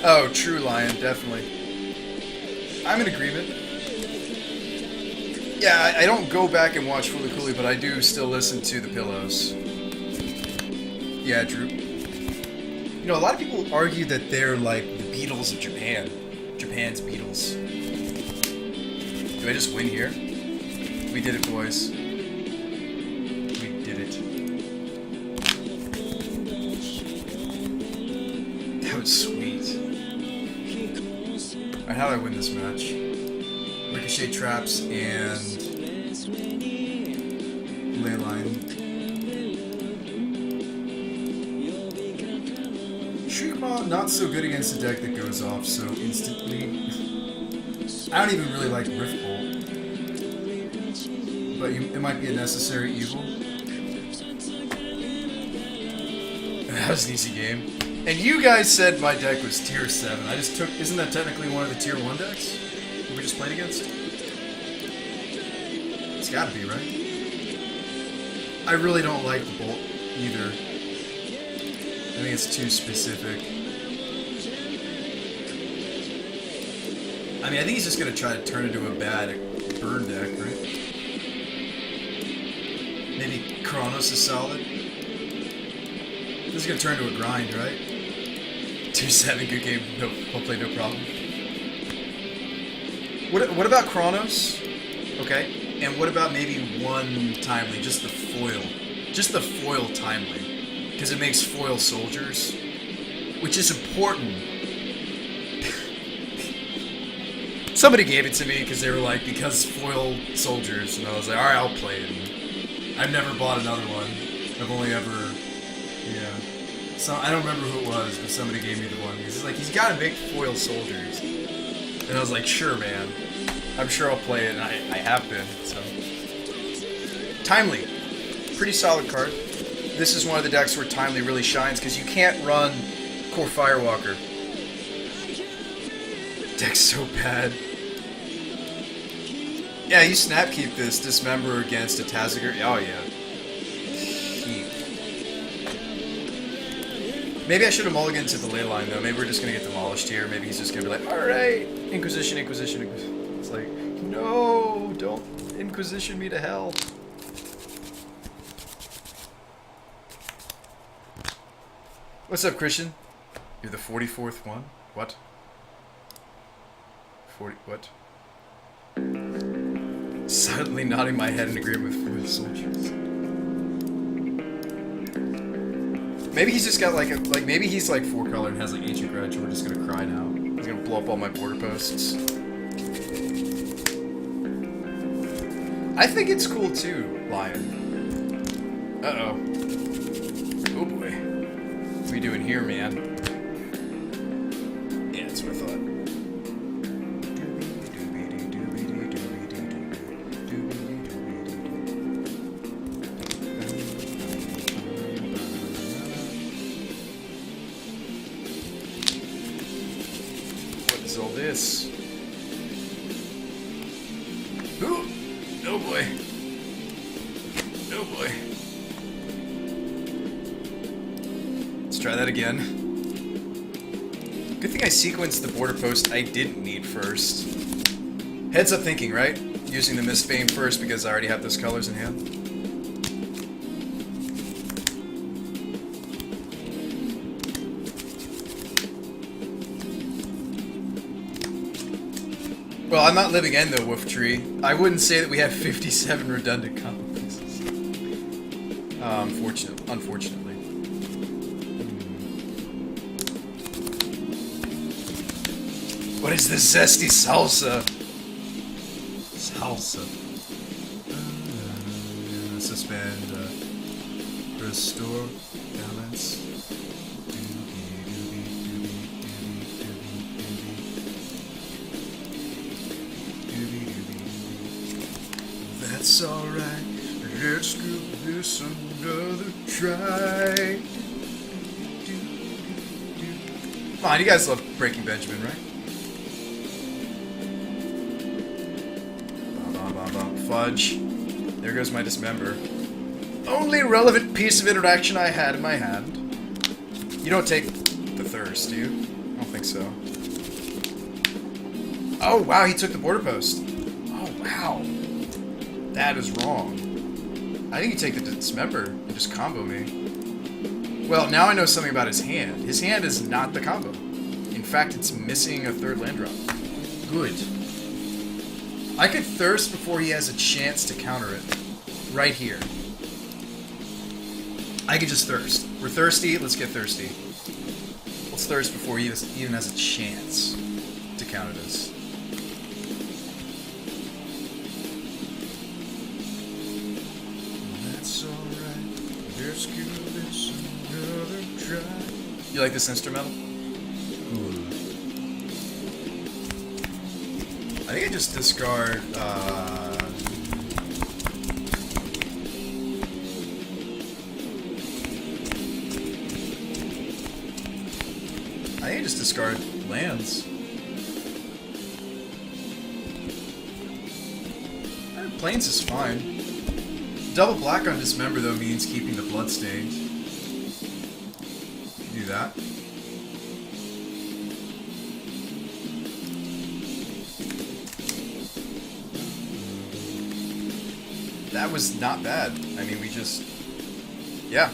Oh, true Lion, definitely. I'm in agreement. Yeah, I don't go back and watch Fooly Cooley, but I do still listen to The Pillows. Yeah, Drew. You know, a lot of people argue that they're like the Beatles of Japan. Japan's Beatles. Do I just win here? We did it, boys. We did it. That was sweet. Alright, how do I win this match? Ricochet traps and ley line. Shriekmaw, not so good against a deck that goes off so instantly. I don't even really like Rift Bolt, but it might be a necessary evil. That was an easy game. And you guys said my deck was tier 7. I just took... Isn't that technically one of the tier 1 decks we just played against? It's gotta be, right? I really don't like the Bolt either. I think it's too specific. I mean, I think he's just gonna try to turn into a bad burn deck, right? Maybe Kronos is solid. This is gonna turn into a grind, right? 2-7, good game. No, I'll play, no problem. What about Kronos? Okay. And what about maybe one Timely, just the foil? Just the foil Timely. Because it makes foil soldiers, which is important. Somebody gave it to me because they were like, because foil soldiers, and I was like, alright, I'll play it. And I've never bought another one. I've only ever, yeah. So I don't remember who it was, but somebody gave me the one. He's like, he's got to make foil soldiers. And I was like, sure, man. I'm sure I'll play it, and I have been, so. Timely. Pretty solid card. This is one of the decks where Timely really shines, because you can't run Core Firewalker. Deck's so bad. Yeah, you snap keep this Dismember against a Taziger. Oh, yeah. Keep. Maybe I should have mulliganed to the ley line, though. Maybe we're just going to get demolished here. Maybe he's just going to be like, alright, Inquisition, Inquisition, Inquisition. It's like, no, don't Inquisition me to hell. What's up, Christian? You're the 44th one? What? 40, what? Silently nodding my head in agreement with soldiers. Maybe he's just got like maybe he's like 4-color and has like Ancient Grudge and we're just gonna cry now. He's gonna blow up all my border posts. I think it's cool too, Lion. Uh-oh. Oh boy. What are we doing here, man? Yeah, that's what I thought. All this. Ooh! Oh boy. Oh boy. Let's try that again. Good thing I sequenced the border post I didn't need first. Heads up thinking, right? Using the Mistbane first because I already have those colors in hand. Well, I'm not living in the Wolf Tree. I wouldn't say that we have 57 redundant combo pieces. Unfortunately. What is this zesty salsa? Salsa. Suspend. Restore balance. That's alright, let's give this another try. Come on, you guys love Breaking Benjamin, right? Fudge. There goes my Dismember. Only relevant piece of interaction I had in my hand. You don't take the thirst, do you? Oh don't think so. Oh, wow, he took the border post. Oh, wow. That is wrong. I think you take the dismember and just combo me. Well, now I know something about his hand. His hand is not the combo. In fact, it's missing a third land drop. Good. I could thirst before he has a chance to counter it. Right here. I could just thirst. We're thirsty, let's get thirsty. Let's thirst before he even has a chance to counter this. That's alright. Let's give this another try. You like this instrumental? Ooh. I think I just discard, I think I just discard lands. Plains is fine. Double black on Dismember, though, means keeping the Bloodstained. Do that. That was not bad. I mean, we just... Yeah.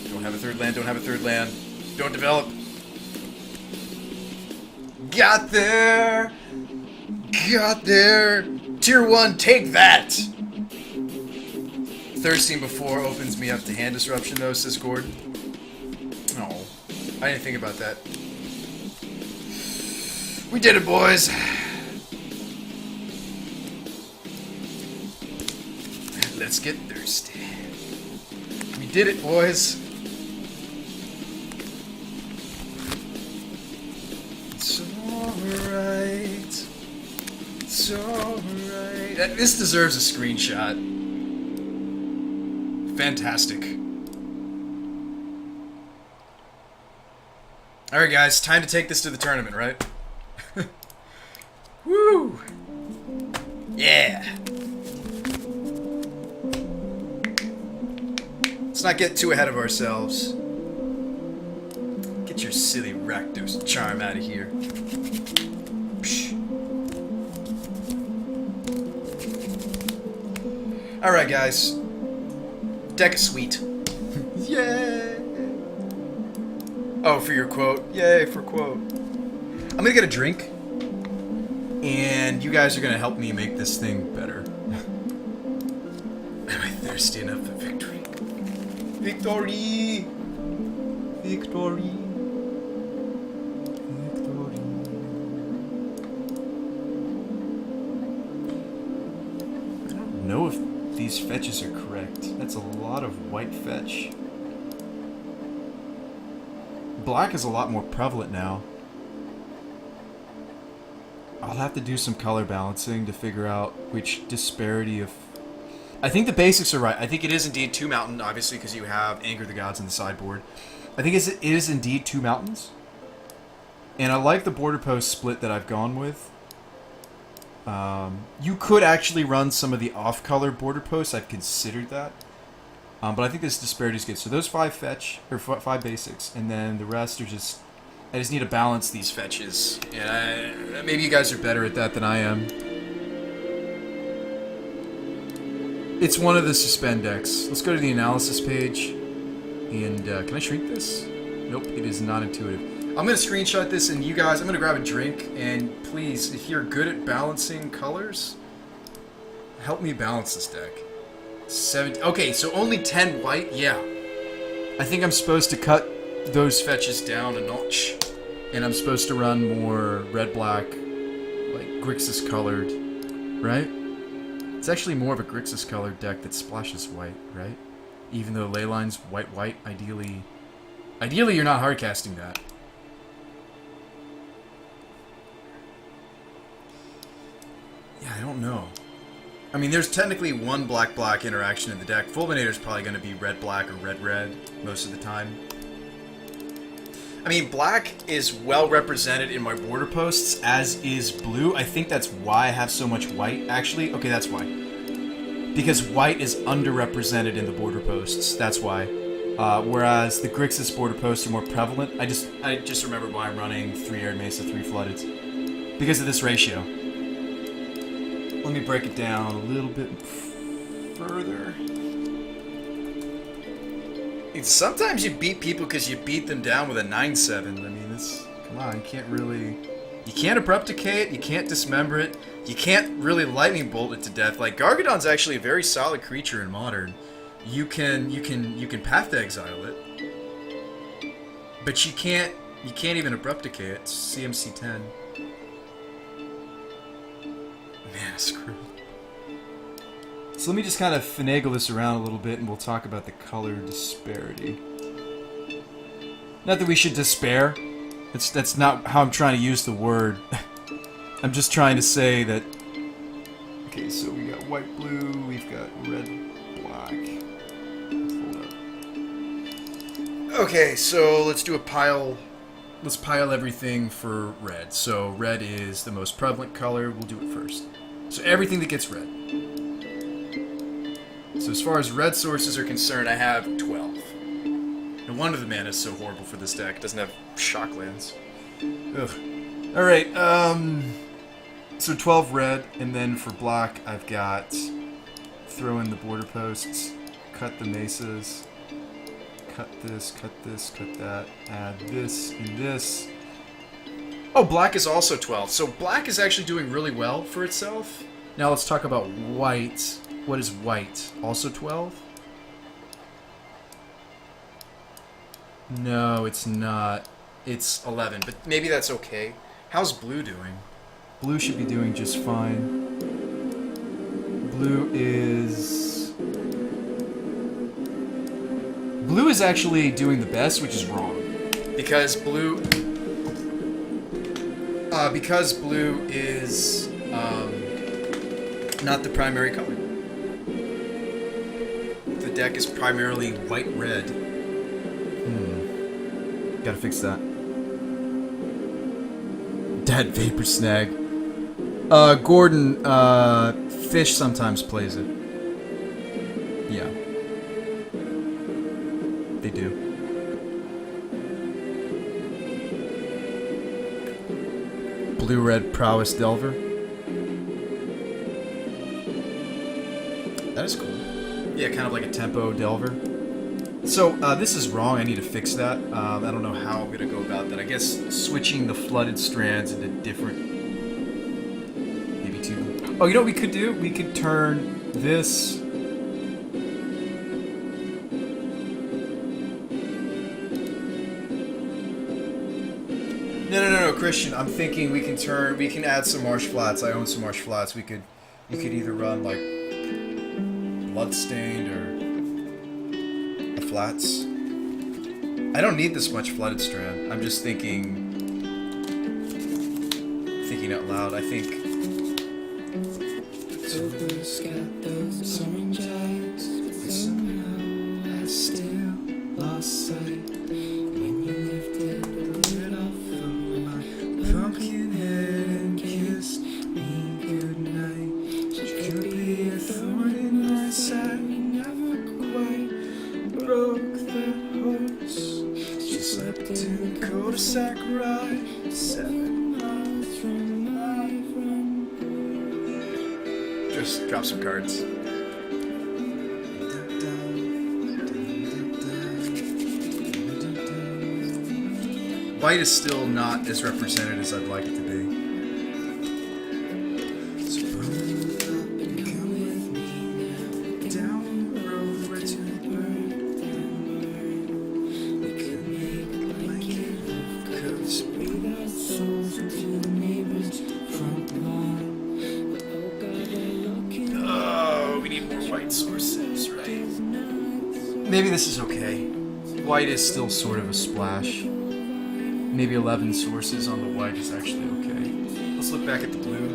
Don't have a third land, don't have a third land. Don't develop. Got there! Got there! Tier 1, take that! Thirsting before opens me up to hand disruption, though, says Gordon. Oh, I didn't think about that. We did it, boys! Let's get thirsty. We did it, boys. It's alright. It's alright. This deserves a screenshot. Fantastic. Alright, guys. Time to take this to the tournament, right? Woo! Yeah! Let's not get too ahead of ourselves. Get your silly Rakdos charm out of here. Alright, guys. Deck is sweet. Yay! Oh, for your quote. Yay, for quote. I'm gonna get a drink. And you guys are gonna help me make this thing better. Am I thirsty enough for victory? Victory! Victory! Victory! I don't know if these fetches are correct. That's a lot of white fetch. Black is a lot more prevalent now. I'll have to do some color balancing to figure out which disparity of... I think the basics are right. I think it is indeed 2 mountain, obviously, because you have Anger the Gods in the sideboard. I think it is indeed 2 mountains. And I like the border post split that I've gone with. You could actually run some of the off-color border posts. I've considered that. But I think this disparity is good. So those 5 fetch, or 5 basics, and then the rest are just... I just need to balance these fetches. And maybe you guys are better at that than I am. It's one of the suspend decks. Let's go to the analysis page. And can I shrink this? Nope, it is not intuitive. I'm going to screenshot this, and you guys, I'm going to grab a drink. And please, if you're good at balancing colors, help me balance this deck. 70. Okay, so only 10 white? Yeah. I think I'm supposed to cut those fetches down a notch. And I'm supposed to run more red-black, like Grixis colored, right? It's actually more of a Grixis colored deck that splashes white, right? Even though Leyline's white-white, ideally you're not hardcasting that. Yeah, I don't know. I mean, there's technically one black-black interaction in the deck. Fulminator's probably going to be red-black or red-red most of the time. I mean, black is well represented in my border posts, as is blue. I think that's why I have so much white, actually. Okay, that's why. Because white is underrepresented in the border posts. That's why. Whereas the Grixis border posts are more prevalent. I just remember why I'm running 3 Arid Mesa, 3 Floodeds. Because of this ratio. Let me break it down a little bit further. Sometimes you beat people because you beat them down with a 9/7. I mean, come on, you can't really... You can't Abrupticate, you can't Dismember it, you can't really Lightning Bolt it to death. Like, Gargadon's actually a very solid creature in Modern. You can Path to Exile it, but you can't even Abrupticate it. It's CMC 10. Man, screw. So let me just kind of finagle this around a little bit, and we'll talk about the color disparity. Not that we should despair. That's not how I'm trying to use the word. I'm just trying to say that... Okay, so we got white, blue, we've got red, black. Hold up. Okay, so let's do a pile... Let's pile everything for red. So red is the most prevalent color. We'll do it first. So everything that gets red. So as far as red sources are concerned, I have 12. No wonder the mana is so horrible for this deck. It doesn't have Shocklands. Ugh. Alright, so 12 red, and then for black, I've got throw in the border posts, cut the mesas, cut this, cut that, add this and this. Oh, black is also 12. So black is actually doing really well for itself. Now let's talk about white. What is white? Also 12? No, it's not. It's 11, but maybe that's okay. How's blue doing? Blue should be doing just fine. Blue is actually doing the best, which is wrong. Because blue is not the primary color. The deck is primarily white-red. Gotta fix that. Dead Vapor Snag. Gordon, Fish sometimes plays it. Yeah. They do. Blue-red Prowess Delver. That is cool. Yeah, kind of like a tempo Delver. So, this is wrong. I need to fix that. I don't know how I'm going to go about that. I guess switching the flooded strands into different... Maybe two... Oh, you know what we could do? We could turn this... No, Christian. I'm thinking we can add some Marsh Flats. I own some Marsh Flats. You could either run, like, Bloodstained or... flats. I don't need this much flooded strand. I'm just thinking out loud. I think somehow I still lost sight when you lifted the lid off of my pumpkin head and kissed me goodnight. She could be a thorn in my side. Never quite broke that horse. She slept in the cul-de-sac ride 7 miles from my front door. Just drop some cards. White is still not as represented as I'd like it to be. Maybe this is okay. White is still sort of a splash. Maybe 11 sources on the white is actually okay. Let's look back at the blue.